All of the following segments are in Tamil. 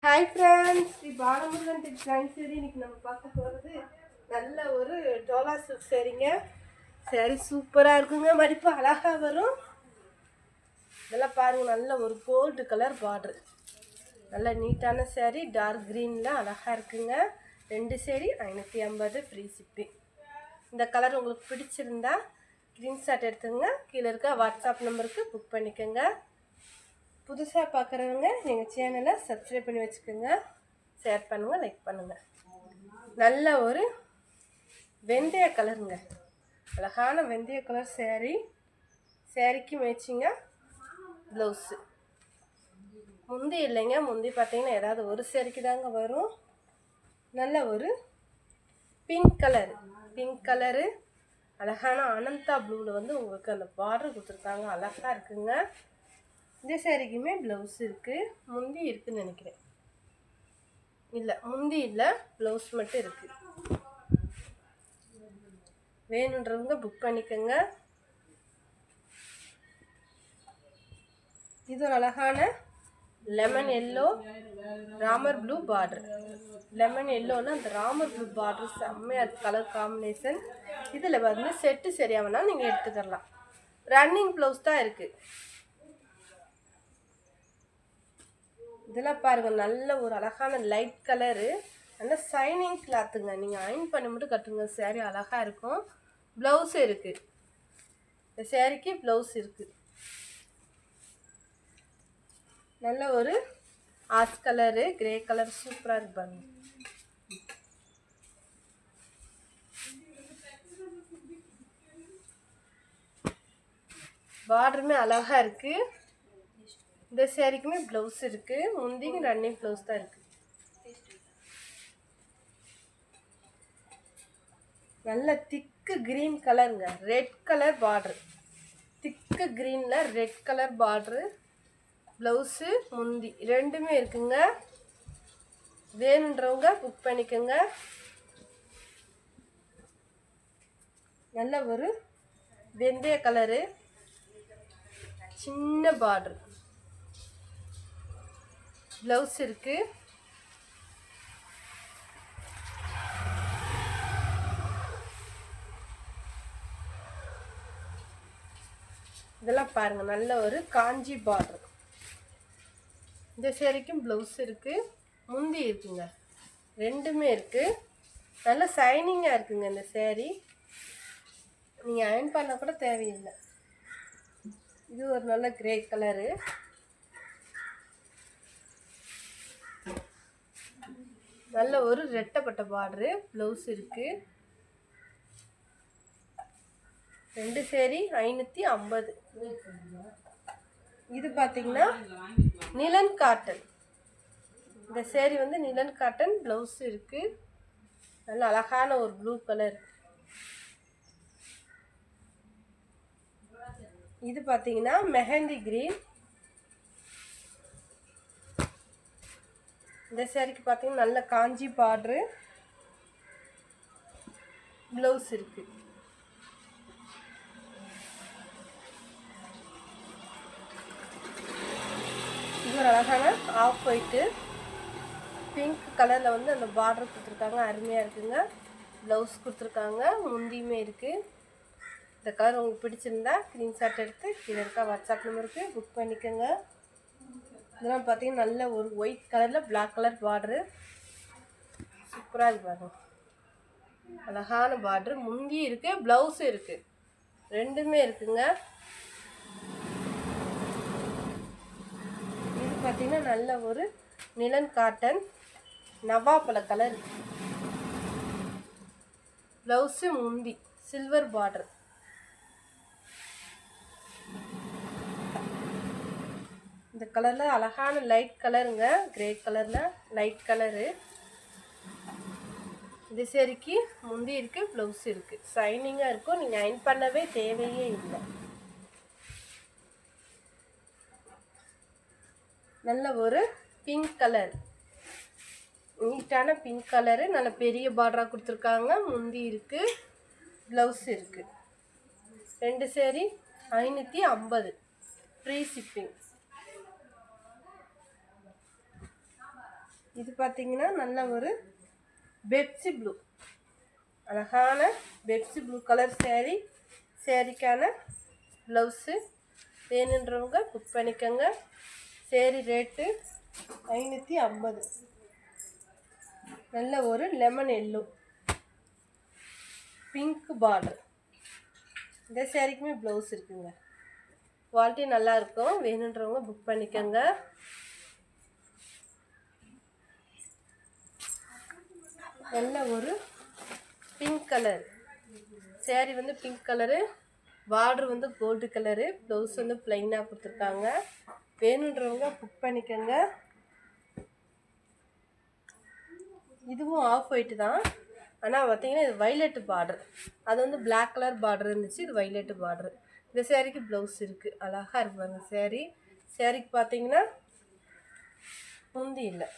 ஹாய் ஃப்ரெண்ட்ஸ், பாலமுருகன் டிசைன் சரி இன்னைக்கு நம்ம பார்க்க போகிறது நல்ல ஒரு டோலா சூட் சரிங்க. சரி சூப்பராக இருக்குங்க, மடிப்பு அழகாக வரும். இதெல்லாம் பாருங்கள், நல்ல ஒரு கோல்டு கலர் பார்டர், நல்ல நீட்டான சேரீ, டார்க் க்ரீனில் அழகாக இருக்குங்க. 2 சேரீ 550 ஃப்ரீ ஷிப்பிங். இந்த கலர் உங்களுக்கு பிடிச்சிருந்தா ஸ்க்ரீன்ஷாட் எடுத்துங்க, கீழே இருக்க வாட்ஸ்அப் நம்பருக்கு புக் பண்ணிக்கோங்க. புதுசாக பார்க்குறவங்க எங்கள் சேனலை சப்ஸ்கிரைப் பண்ணி வச்சுக்கோங்க, ஷேர் பண்ணுங்கள், லைக் பண்ணுங்கள். நல்ல ஒரு வெந்தய கலருங்க, அழகான வெந்தய கலர் சேரீ. சேரீக்கு மேட்சிங்க ப்ளவுஸு. முந்தி இல்லைங்க, முந்தி பார்த்தீங்கன்னா ஏதாவது ஒரு சேரீக்கு தாங்க வரும். நல்ல ஒரு பிங்க் கலரு அழகான அனந்தா ப்ளூவில் வந்து உங்களுக்கு அந்த பார்டர் கொடுத்துருக்காங்க, அழகாக இருக்குங்க. இந்த சேரீக்குமே ப்ளவுஸ் இருக்குது, முந்தி இருக்குதுன்னு நினைக்கிறேன். இல்லை, முந்தி இல்லை, ப்ளவுஸ் மட்டும் இருக்குது. வேணுன்றவங்க புக் பண்ணிக்கோங்க. இது ஒரு அழகான lemon yellow Ramar blue border. Lemon எல்லோன்னு அந்த ராமர் ப்ளூ பார்டர் செம்மையாக கலர் காம்பினேஷன். இதில் வந்து செட்டு சரியாக வேணால் நீங்கள் எடுத்துக்கலாம். ரன்னிங் ப்ளவுஸ் தான் இருக்குது. இதெல்லாம் பாருங்கள், நல்ல ஒரு அழகான லைட் கலரு, நல்ல ஷைனிங் கிளாத்துங்க. நீங்கள் அயன் பண்ணி மட்டும் கட்டுங்க, சேரீ அழகாக இருக்கும். ப்ளவுஸ் இருக்குது, இந்த சேரீக்கு ப்ளவுஸ் இருக்குது. நல்ல ஒரு ஆஷ் கலரு, கிரே கலர் சூப்பராக இருக்கு பாருங்க. பார்டருமே அழகாக இருக்குது. இந்த சேரீக்குமே ப்ளவுஸ் இருக்குது, முந்திக்கு ரன்னிங் ப்ளவுஸ் தான் இருக்குது. நல்ல திக்கு க்ரீன் கலருங்க, ரெட் கலர் பார்டரு, திக்கு க்ரீனில் ரெட் கலர் பார்டரு. ப்ளவுஸு முந்தி ரெண்டுமே இருக்குங்க. வேணுன்றவங்க புக் பண்ணிக்கோங்க. நல்ல ஒரு வெந்தய கலரு, சின்ன பார்டர், ப்ளவுஸ் இருக்குது. இதெல்லாம் பாருங்கள், நல்ல ஒரு காஞ்சி பார்டர். இந்த சேரீக்கும் ப்ளவுஸ் இருக்குது, முந்தி இருக்குங்க, ரெண்டுமே இருக்குது. நல்ல ஷைனிங்காக இருக்குங்க இந்த சேரீ. நீங்கள் அயன் பண்ண கூட தேவையில்லை. இது ஒரு நல்ல கிரே கலரு, நல்ல ஒரு ரெட்டப்பட்ட பார்டரு, ப்ளவுஸ் இருக்குது. 2 சேரீ 550. இது பார்த்தீங்கன்னா நிலன் காட்டன். இந்த சேரீ வந்து நிலன் காட்டன், ப்ளவுஸ் இருக்குது. நல்ல அழகான ஒரு ப்ளூ கலர். இது பார்த்தீங்கன்னா மெஹந்தி கிரீன். இந்த சேரீக்கு பார்த்தீங்கன்னா நல்ல காஞ்சி பார்டரு, ப்ளவுஸ் இருக்குது. இது ஒரு அழகான ஆஃப் ஒயிட்டு பிங்க் கலரில் வந்து அந்த பார்டர் கொடுத்துருக்காங்க, அருமையாக இருக்குங்க. ப்ளவுஸ் கொடுத்துருக்காங்க, முந்தியுமே இருக்குது. இந்த கலர் உங்களுக்கு பிடிச்சிருந்தா ஸ்க்ரீன்ஷாட் எடுத்து கீழே இருக்க வாட்ஸ்அப் நம்பருக்கு புக் பண்ணிக்கோங்க. இதெல்லாம் பார்த்தீங்கன்னா நல்ல ஒரு ஒயிட் கலரில் பிளாக் கலர் பார்டரு, சூப்பராக இருக்கு பாருங்க. அழகான பார்டரு, முந்தி இருக்குது, ப்ளவுஸும் இருக்குது, ரெண்டுமே இருக்குங்க. இது பார்த்தீங்கன்னா நல்ல ஒரு நிலன் காட்டன் நவாப்பழ கலர், ப்ளவுஸு முந்தி சில்வர் பார்டர். இந்த கலரில் அழகான லைட் கலருங்க, கிரே கலரில் லைட் கலரு. இந்த சேரீக்கு முந்தி இருக்குது, ப்ளவுஸ் இருக்குது, ஷைனிங்காக இருக்கும். நீங்கள் அயன் பண்ணவே தேவையே இல்லை. நல்ல ஒரு பிங்க் கலர், நீட்டான பிங்க் கலரு, நல்ல பெரிய பார்டராக கொடுத்துருக்காங்க. முந்தி இருக்குது, ப்ளவுஸ் இருக்குது. 2 சேரீ 550 ஃப்ரீ ஷிப்பிங். இது பார்த்தீங்கன்னா நல்ல ஒரு பெப்சி ப்ளூ, அழகான பெப்சி ப்ளூ கலர் சேரீ. சேரீக்கான ப்ளவுஸு வேணுன்றவங்க புக் பண்ணிக்கோங்க. சேரீ ரேட்டு 550. நல்ல ஒரு லெமன் எல்லோ பிங்க் பார்டர். இந்த சேரீக்குமே ப்ளவுஸ் இருக்குங்க. குவாலிட்டி நல்லாயிருக்கும். வேணுன்றவங்க புக் பண்ணிக்கோங்க. நல்ல ஒரு பிங்க் கலர் சேரீ வந்து பிங்க் கலரு, பார்டர் வந்து கோல்டு கலரு, ப்ளவுஸ் வந்து ப்ளைனாக கொடுத்துருக்காங்க. வேணுன்றவங்க புக் பண்ணிக்கோங்க. இதுவும் ஆஃப் ஒயிட்டு தான், ஆனால் பார்த்தீங்கன்னா இது வைலட்டு பார்டர். அது வந்து பிளாக் கலர் பார்டர் இருந்துச்சு, இது வைலட்டு பார்டரு. இந்த சேரீக்கு ப்ளவுஸ் இருக்குது. அழகாக இருப்பாங்க சேரீ. சேரீக்கு பார்த்தீங்கன்னா முந்தி இல்லை.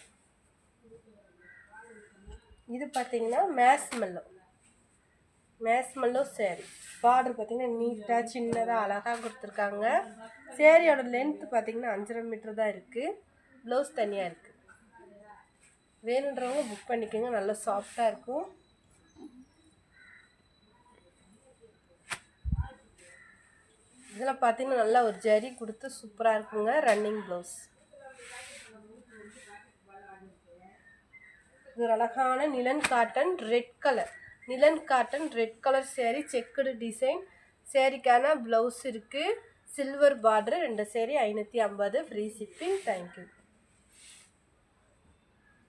இது பார்த்தீங்கன்னா மேஸ்மெல்லோ சேரீ. பார்டர் பார்த்தீங்கன்னா நீட்டாக சின்னதாக அழகாக கொடுத்துருக்காங்க. சேரீயோட லென்த்து பார்த்தீங்கன்னா 5.5 மீட்டர் தான் இருக்குது. ப்ளவுஸ் தனியாக இருக்குது. வேணுன்றவங்க புக் பண்ணிக்கோங்க. நல்லா சாஃப்டாக இருக்கும். இதில் பார்த்தீங்கன்னா நல்லா ஒரு ஜரி கொடுத்து சூப்பராக இருக்குங்க. Running blouse. இது ஒரு அழகான nylon cotton red colour sari, checked design. சேரீக்கான ப்ளவுஸ் இருக்குது. Silver border. 2 sari 550. Free shipping. Thank you.